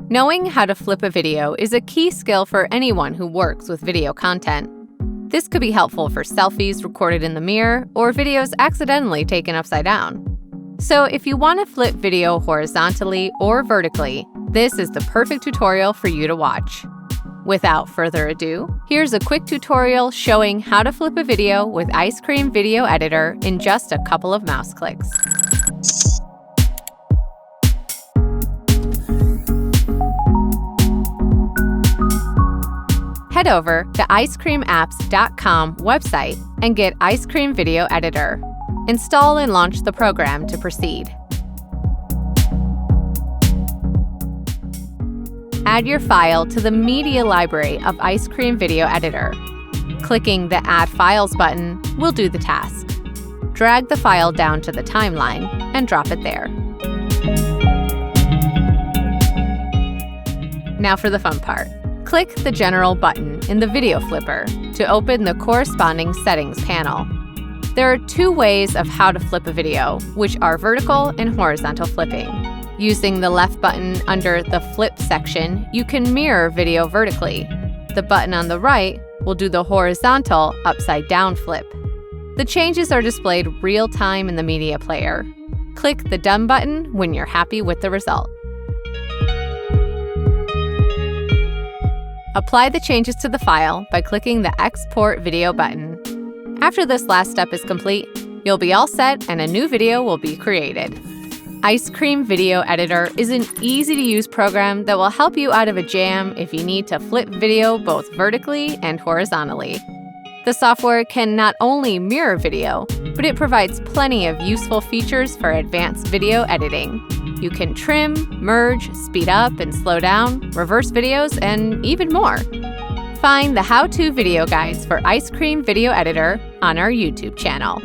Knowing how to flip a video is a key skill for anyone who works with video content. This could be helpful for selfies recorded in the mirror or videos accidentally taken upside down. So if you want to flip video horizontally or vertically, this is the perfect tutorial for you to watch. Without further ado, here's a quick tutorial showing how to flip a video with Icecream Video Editor in just a couple of mouse clicks. Head over to icecreamapps.com website and get Icecream Video Editor. Install and launch the program to proceed. Add your file to the media library of Icecream Video Editor. Clicking the Add Files button will do the task. Drag the file down to the timeline and drop it there. Now for the fun part. Click the General button in the Video Flipper to open the corresponding settings panel. There are two ways of how to flip a video, which are vertical and horizontal flipping. Using the left button under the Flip section, you can mirror video vertically. The button on the right will do the horizontal upside-down flip. The changes are displayed real-time in the media player. Click the Done button when you're happy with the result. Apply the changes to the file by clicking the Export Video button. After this last step is complete, you'll be all set and a new video will be created. Icecream Video Editor is an easy-to-use program that will help you out of a jam if you need to flip video both vertically and horizontally. The software can not only mirror video, but it provides plenty of useful features for advanced video editing. You can trim, merge, speed up and slow down, reverse videos, and even more. Find the how-to video guides for Icecream Video Editor on our YouTube channel.